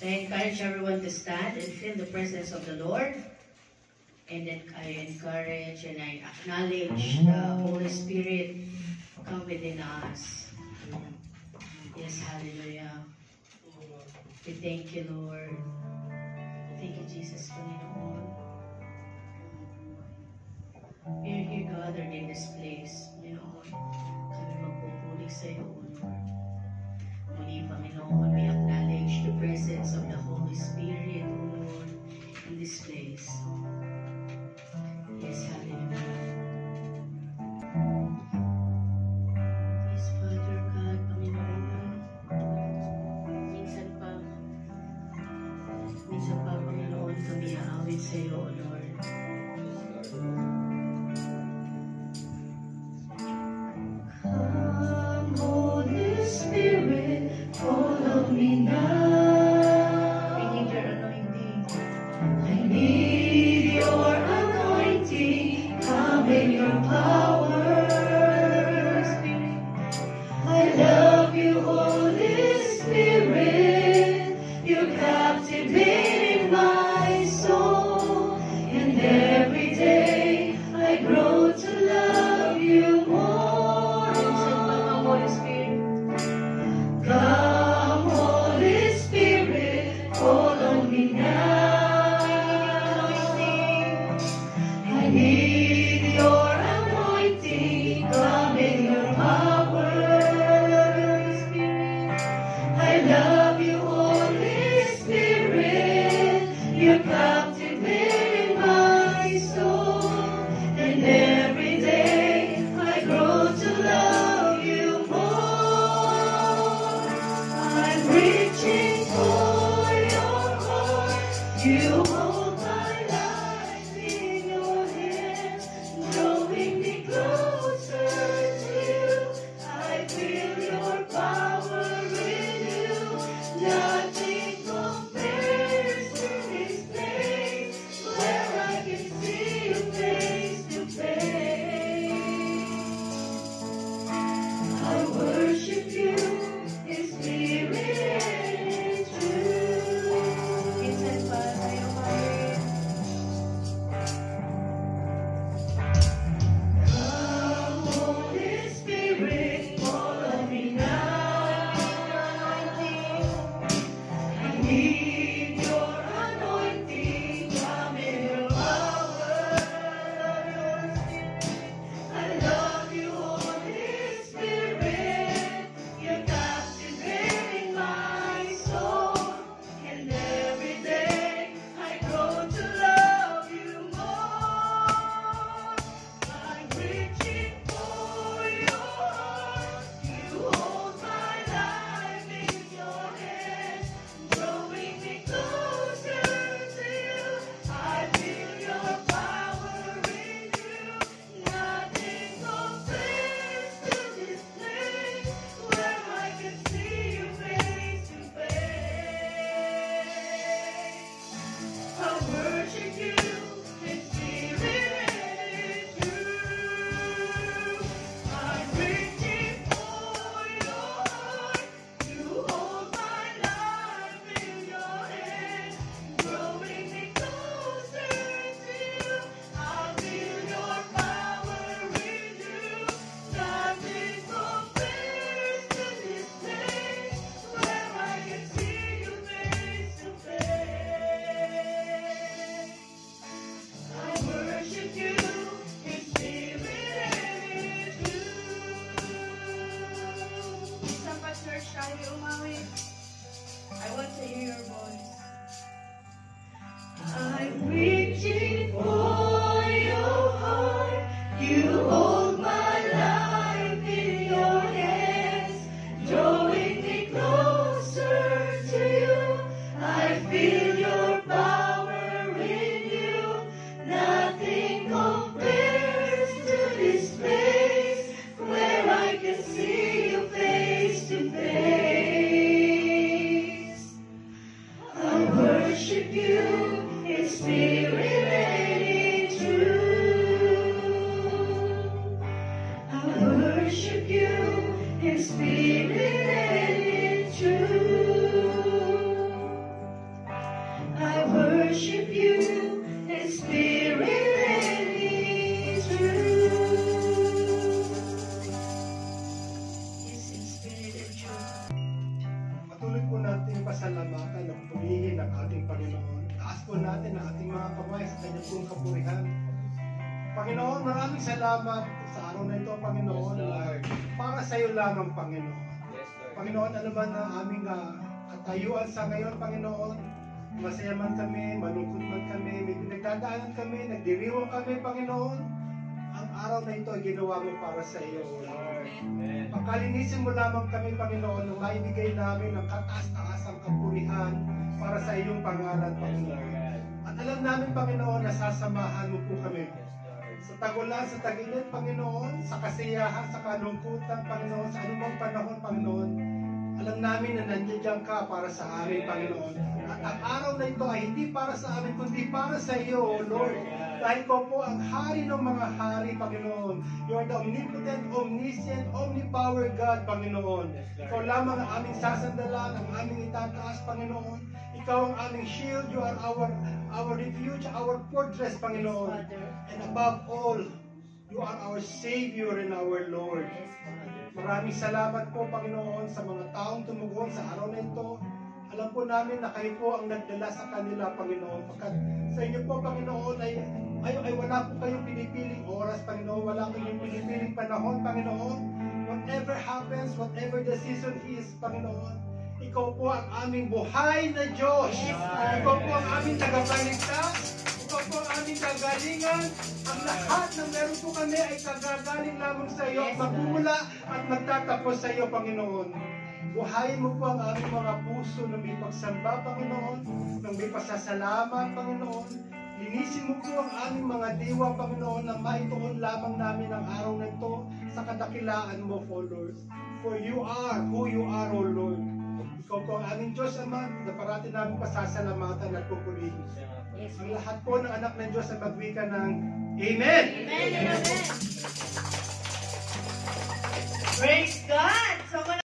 I encourage everyone to stand and feel the presence of the Lord. And then I encourage and I acknowledge the Holy Spirit come within us. Yes, hallelujah. We thank you, Lord. Thank you, Jesus, Panginoon. We are here gathered in this place, Panginoon. Kami magpupuli sa iyo, Lord. Muli, Panginoon, we acknowledge the presence of the Holy Spirit, O Lord, in this place. Yes, hallelujah. Yes, Father God, Panginoon. Minsan pa, Panginoon, kami aawit sa iyo, O Lord. Come, Holy Spirit, follow me now. We need your anointing. I need your anointing. Come in your power. I love you, Holy Spirit. You're captivating my soul. And every day I grow to love you more. Come, Holy Spirit, follow me now. I need your anointing. Come in your power. I love you, Holy Spirit. You're captivating my soul. And every day I grow to love you more. I'm reaching for your heart. You hold my life in your hands, drawing me closer to you. I feel your power in you. Nothing compares to this place where I can see you face to face. I worship you in spirit and truth. Minsan pa tayo marin. Come, Holy Spirit, follow me now. I need your anointing. Come in your power. I love you, Holy Spirit. You're captivating my soul. And every day I grow to love you more. I'm reaching for your heart. You hold my life in your hands, drawing namin pasalamatan at purihin ang ating Panginoon. Taas po natin ang ating mga kamay sa kanyang pong kapurihan. Panginoon, maraming salamat sa araw na ito, Panginoon. Para sa iyo lamang, Panginoon. Panginoon, ano ba na aming katayuan sa ngayon, Panginoon? Masaya man kami, malungkot man kami, may pinagdadaanan kami, nagdiriwang kami, Panginoon. Ang araw na ito ay ginawa mo para sa iyo, Lord. Pagkalinisin mo lamang kami, Panginoon, na maibigay namin ang kataas-taasang kapurihan para sa iyong pangalan, Panginoon. At alam namin, Panginoon, na sasamahan mo po kami. Sa tagulan, sa tag-init, Panginoon, sa kasiyahan, sa kalungkutan, Panginoon, sa anumang panahon, Panginoon, alam namin na nandiyan ka para sa amin, Panginoon. At ang araw na ito ay hindi para sa amin, kundi para sa iyo, O Lord. Dahil ko po ang hari ng mga hari, Panginoon. You are the omnipotent, omniscient, omnipower God, Panginoon. Ikaw lamang ang aming sasandalan, ang aming itataas, Panginoon. Ikaw ang aming shield, you are our refuge, our fortress, Panginoon. And above all, you are our Savior and our Lord. Maraming salamat po, Panginoon, sa mga taong tumugon sa araw na ito. Alam po namin na kayo po ang nagdala sa kanila, Panginoon. Pagkat sa inyo po, Panginoon, ay wala po kayong pinipiling oras, Panginoon. Wala kayong pinipiling panahon, Panginoon. Whatever happens, whatever the season is, Panginoon, ikaw po ang aming buhay na Diyos. Ikaw po ang aming tagapagligtas. Ikaw po ang aming kagalingan. Ang lahat ng meron po kami ay kagagaling lamang sa iyo. Magmumula at magtatapos sa iyo, Panginoon. Buhayin mo po ang aming mga puso na may pagsamba, Panginoon, ng may pasasalamat, Panginoon. Linisin mo po ang aming mga diwa, Panginoon, na maituon lamang namin ang araw na ito sa kadakilaan mo, O Lord. For you are who you are, O Lord. Ikaw po ang aming Diyos, Ama, na parati namin pasasalamatan at pupurihin. Ang lahat po ng anak ng Diyos ay magwika ng Amen! Amen! Praise God!